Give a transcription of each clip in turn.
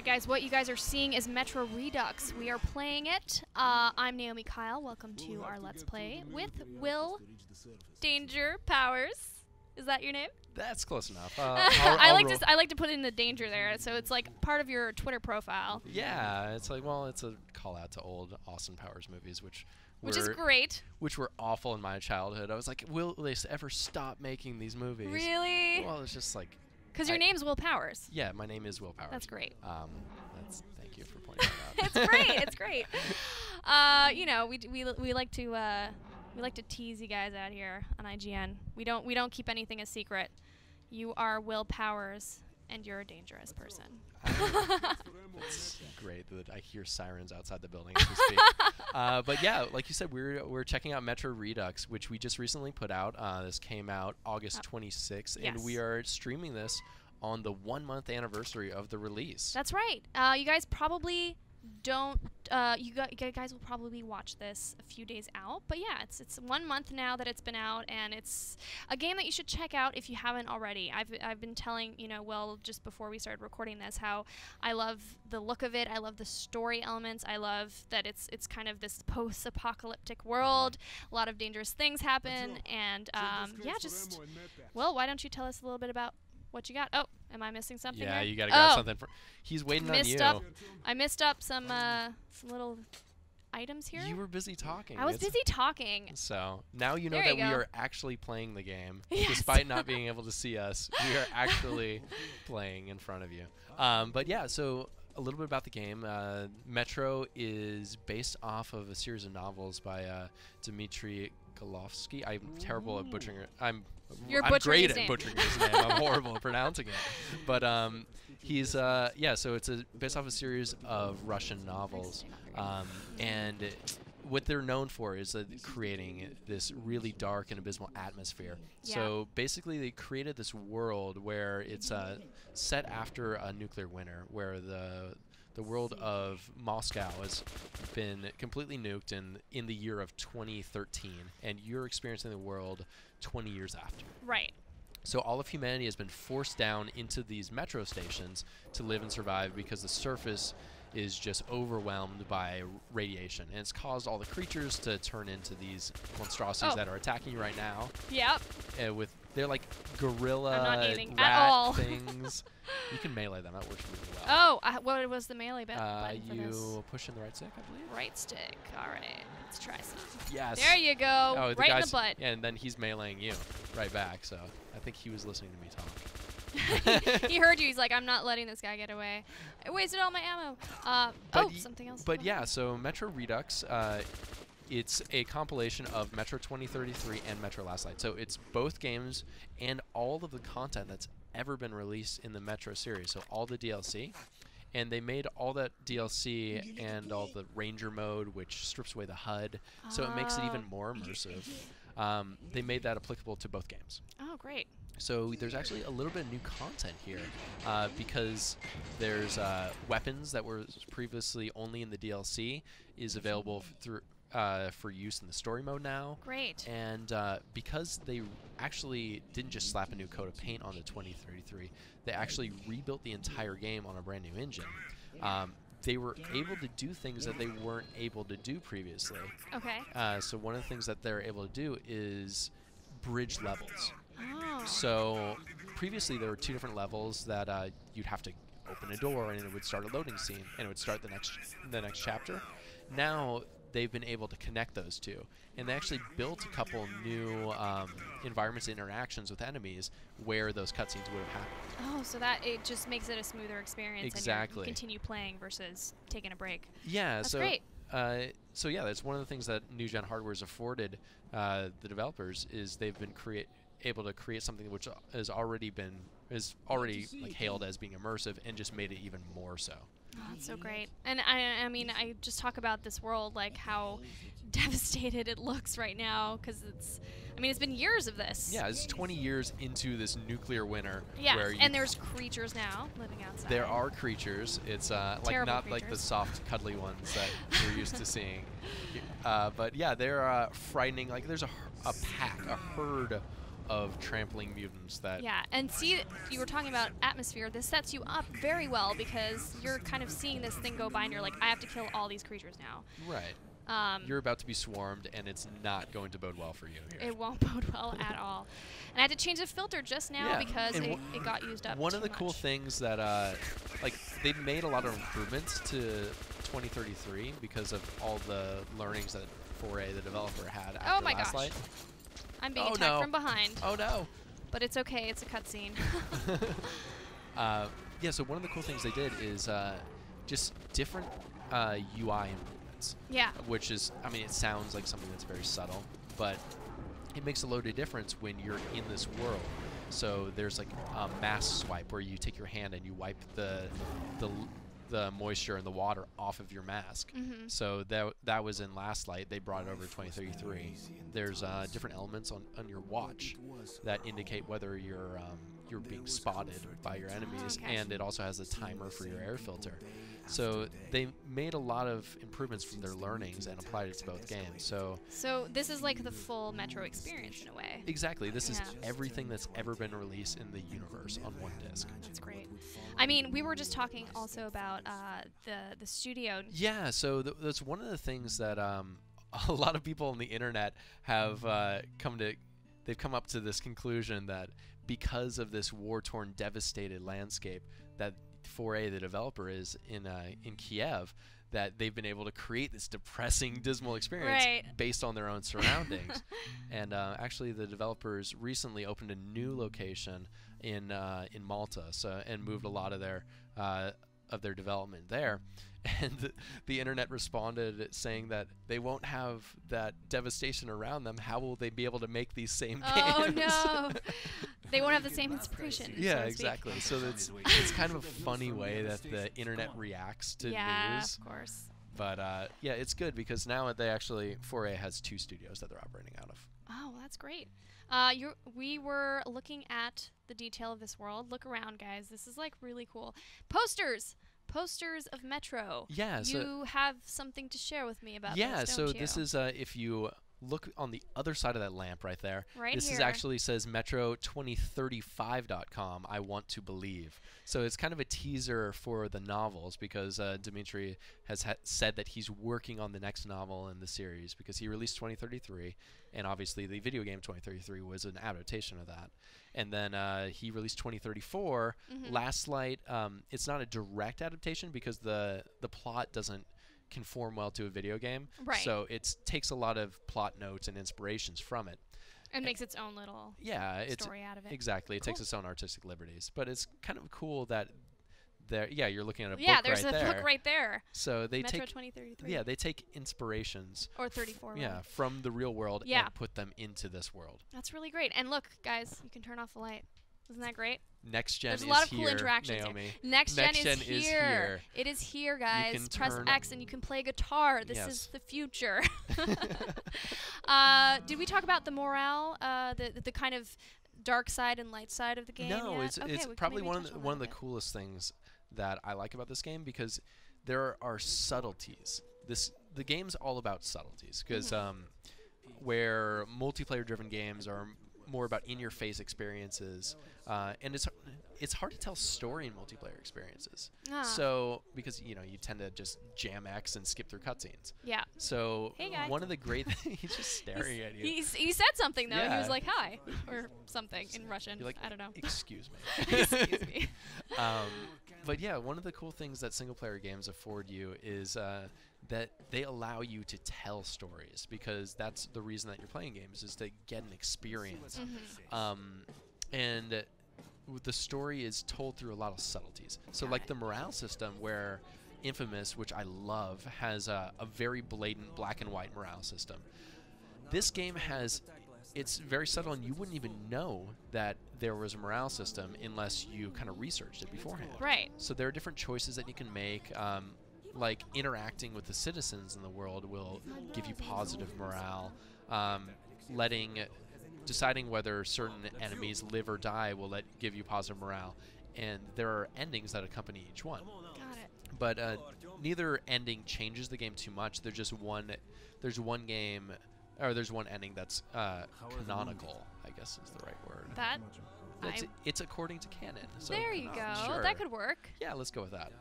Alright guys, what you guys are seeing is Metro Redux. We are playing it. I'm Naomi Kyle. Welcome to our Let's Play with Will Danger Powers. Is that your name? That's close enough. I like to put in the danger there, so it's like part of your Twitter profile. Yeah, it's like, well, it's a call out to old Austin Powers movies, which is great. Which were awful in my childhood. I was like, will they ever stop making these movies? Really? Well, it's just like. Because your name's Will Powers. Yeah, my name is Will Powers. That's great. Thank you for pointing that out. It's great. It's great. You know, we like to tease you guys out here on IGN. We don't keep anything a secret. You are Will Powers, and you're a dangerous person. It's great that I hear sirens outside the building as we speak. But yeah, like you said, we're checking out Metro Redux, which we just recently put out. This came out August 26th, yes. and we are streaming this on the 1-month anniversary of the release. That's right. You guys probably don't. You guys will probably watch this a few days out, but yeah, it's 1 month now that it's been out, and it's a game that you should check out if you haven't already. I've been telling Will just before we started recording this how I love the look of it. I love the story elements. I love that it's kind of this post-apocalyptic world. A lot of dangerous things happen, and yeah, just Will, why don't you tell us a little bit about what you got? Oh, am I missing something? Yeah, there? you gotta grab something. He's waiting on you. I missed up some little items here. You were busy talking. I was busy talking. So now you know that we are actually playing the game, yes. Despite not being able to see us. We are actually playing in front of you. But yeah, so a little bit about the game. Metro is based off of a series of novels by Dmitry Golovsky. I'm terrible at butchering it. I'm great at butchering his name. I'm horrible at pronouncing it. But he's yeah. So it's based off a series of Russian novels, and what they're known for is creating this really dark and abysmal atmosphere. Yeah. So basically, they created this world where it's set after a nuclear winter, where the world of Moscow has been completely nuked in the year of 2013, and you're experiencing the world 20 years after. Right. So all of humanity has been forced down into these metro stations to live and survive because the surface is just overwhelmed by radiation, and it's caused all the creatures to turn into these monstrosities that are attacking you right now. Yep. They're like gorilla rat things. You can melee them. That works really well. Oh, what was the melee button for this? You push in the right stick, I believe. Right stick. All right. Let's try some. Yes. There you go. Oh, right in the butt. Yeah, and then he's meleeing you right back. So I think he was listening to me talk. He heard you. He's like, I'm not letting this guy get away. I wasted all my ammo. Something else. But yeah, so Metro Redux, it's a compilation of Metro 2033 and Metro Last Light. So it's both games and all of the content that's ever been released in the Metro series. So all the DLC. And they made all that DLC and all the Ranger mode, which strips away the HUD. So it makes it even more immersive. They made that applicable to both games. Oh, great. So there's actually a little bit of new content here because there's weapons that were previously only in the DLC is available for use in the story mode now. Great. And because they actually didn't just slap a new coat of paint on the 2033, they actually rebuilt the entire game on a brand new engine. They were able to do things that they weren't able to do previously. Okay. So one of the things that they're able to do is bridge levels. Oh. So previously there were 2 different levels that you'd have to open a door and it would start a loading scene and it would start the next chapter. Now they've been able to connect those two, and they actually built a couple new environments and interactions with enemies where those cutscenes would have happened. Oh, so that it just makes it a smoother experience. Exactly. And you continue playing versus taking a break. Yeah. That's great. So yeah, that's one of the things that new gen hardware has afforded the developers is they've been able to create something which is already like hailed as being immersive and just made it even more so. Oh, that's so great. And I mean, I just talk about this world, like how devastated it looks right now, because it's been years of this. Yeah, it's 20 years into this nuclear winter. Yeah, and there's creatures now living outside. There are creatures. It's like not like the soft, cuddly ones that we're used to seeing. But yeah, they're frightening. Like there's a pack, a herd of trampling mutants that... Yeah, and see, you were talking about atmosphere. This sets you up very well because you're kind of seeing this thing go by and you're like, I have to kill all these creatures now. Right. You're about to be swarmed, and it's not going to bode well for you here. It won't bode well at all. And I had to change the filter just now because it got used up One of the too cool much. things that, like, they've made a lot of improvements to 2033 because of all the learnings that 4A, the developer, had after last light. I'm being attacked from behind. Oh, no. But it's okay. It's a cutscene. Yeah, so one of the cool things they did is just different UI improvements. Yeah. Which is, I mean, it sounds like something that's very subtle, but it makes a load of difference when you're in this world. So there's like a mask swipe where you take your hand and you wipe the moisture and the water off of your mask. Mm-hmm. So that was in last light. They brought it over to 2033. There's different elements on your watch that indicate whether you're being spotted by your enemies, and it also has a timer for your air filter. So they made a lot of improvements from their learnings and applied it to both games. So this is like the full Metro experience in a way. Exactly. This is everything that's ever been released in the universe on one disc. That's great. I mean, we were just talking also about the studio. Yeah, so that's one of the things that a lot of people on the internet have they've come up to this conclusion that because of this war-torn, devastated landscape that 4A, the developer, is in Kiev, that they've been able to create this depressing, dismal experience based on their own surroundings. And actually, the developers recently opened a new location in Malta, and moved a lot of their development there. And the internet responded saying that they won't have that devastation around them. How will they be able to make these same games? Oh no, they won't have the same inspiration. Yeah, so exactly. So it's kind of a funny way that the internet reacts to news. Yeah, of course. But yeah, it's good because now 4A has 2 studios that they're operating out of. Oh, well, that's great. We were looking at the detail of this world. Look around, guys. This is like really cool. Posters of Metro. Yeah, you have something to share with me about this, don't you? This is if you look on the other side of that lamp right there. This is actually says Metro2035.com. I want to believe. So it's kind of a teaser for the novels because Dimitri has said that he's working on the next novel in the series because he released 2033, and obviously the video game 2033 was an adaptation of that. And then he released 2034. Last Light, it's not a direct adaptation because the plot doesn't conform well to a video game. Right. So it takes a lot of plot notes and inspirations from it. And makes its own little story out of it. Exactly. It takes its own artistic liberties. But it's kind of cool that you're looking at a book right there. Yeah, there's a book right there. So they Metro take 2033. Yeah, they take inspirations or 34. From the real world and put them into this world. That's really great. And look, guys, you can turn off the light. Isn't that great? Next Gen There's is a lot of here, cool interactions Naomi. here. Next Gen is here. It is here, guys. Press X and you can play guitar. This is the future. Did we talk about the morale, the kind of dark side and light side of the game? No, yet? it's probably one of the coolest things that I like about this game because there are subtleties. The game's all about subtleties because where multiplayer-driven games are more about in-your-face experiences, and it's hard to tell story in multiplayer experiences. So because you tend to just jam X and skip through cutscenes. Yeah. So hey guys. One of the great he's just staring at you. He said something though. He was like hi or something in Russian. You're like, I don't know. Excuse me. Excuse me. But yeah, one of the cool things that single-player games afford you is that they allow you to tell stories because that's the reason that you're playing games is to get an experience. And the story is told through a lot of subtleties. So like the morale system where Infamous, which I love, has a very blatant black and white morale system. This game it's very subtle and you wouldn't even know that there was a morale system unless you kind of researched it beforehand. Right. So there are different choices that you can make. Like interacting with the citizens in the world will give you positive morale. Deciding whether certain enemies live or die will give you positive morale. And there are endings that accompany each one. Got it. But neither ending changes the game too much. There's one ending that's canonical, I guess is the right word. That. It's according to canon. So There you go. sure. That could work. Yeah, let's go with that.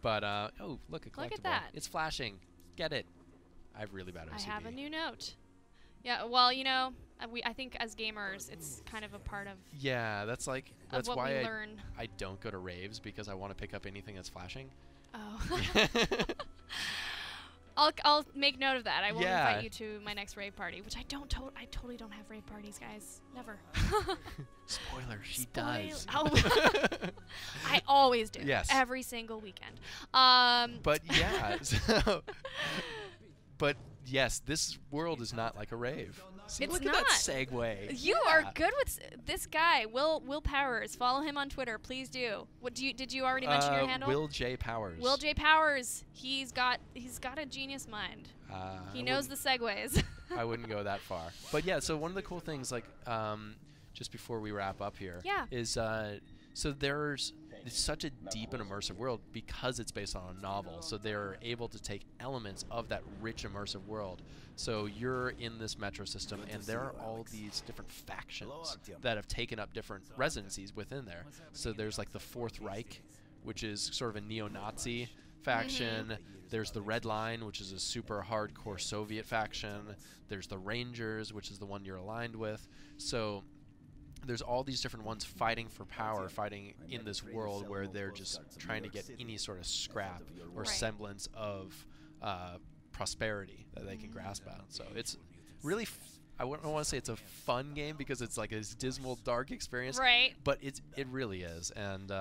But oh, look, a collectible. Look at that. It's flashing. Get it. I have really bad OCD. I have a new note. Yeah, well, you know, I think as gamers, it's kind of a part of. Yeah, that's like of what why we learn. I don't go to raves because I want to pick up anything that's flashing. Oh. I'll make note of that. I won't invite you to my next rave party, which I totally don't have rave parties, guys. Never. Spoiler, she does. Oh. I always do. Yes. Every single weekend. But yeah. But yes, this world is not like a rave. See, It's look not. at that segue. You are good with this guy, Will Powers. Follow him on Twitter, please do. Did you already mention your handle? Will J Powers. Will J Powers. He's got a genius mind. He knows the segues. I wouldn't go that far. But yeah, so one of the cool things, like, just before we wrap up here, is so it's such a deep and immersive world because it's based on a novel. So they're able to take elements of that rich immersive world. So you're in this metro system, and there are all these different factions that have taken up different residencies within there. So there's like the Fourth Reich, which is sort of a neo-Nazi faction. There's the Red Line, which is a super hardcore Soviet faction. There's the Rangers, which is the one you're aligned with. So there's all these different ones fighting for power, fighting in this world where they're just trying to get any sort of scrap or semblance of prosperity that they can grasp at. So it's really, I don't want to say it's a fun game because it's like this dismal, dark experience. Right. But it really is. And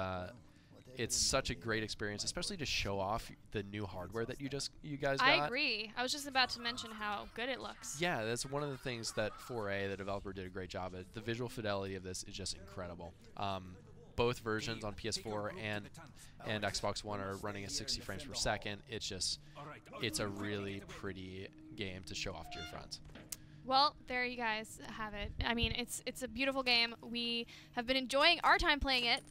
it's such a great experience, especially to show off the new hardware that you guys got. I agree. I was just about to mention how good it looks. Yeah, that's one of the things that 4A, the developer, did a great job at. The visual fidelity of this is just incredible. Both versions on PS4 and Xbox One are running at 60 frames per second. It's a really pretty game to show off to your friends. Well, there you guys have it. I mean, it's a beautiful game. We have been enjoying our time playing it.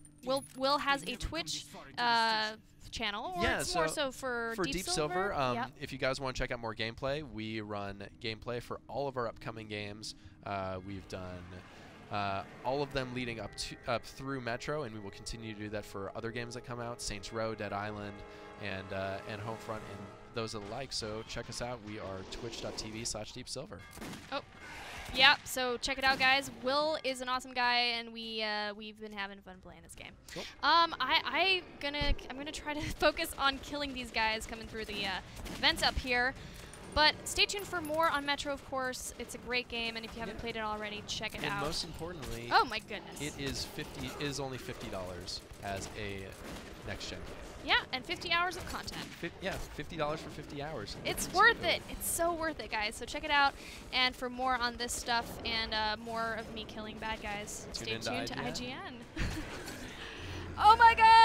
Will has a Twitch channel, or it's more so for Deep Silver. If you guys want to check out more gameplay, we run gameplay for all of our upcoming games. We've done all of them leading up through Metro, and we will continue to do that for other games that come out: Saints Row, Dead Island, and Homefront, and those alike. So check us out. We are twitch.tv/deepsilver. Oh. Yeah, so check it out, guys. Will is an awesome guy, and we've been having fun playing this game. Cool. I'm gonna try to focus on killing these guys coming through the vents up here. But stay tuned for more on Metro, of course. It's a great game, and if you haven't played it already, check it out. And most importantly, oh my goodness, it is only $50 as a next gen game. Yeah, and 50 hours of content. $50 for 50 hours. It's worth it. It's so worth it, guys. So check it out. And for more on this stuff and more of me killing bad guys, stay tuned to IGN. Oh my God!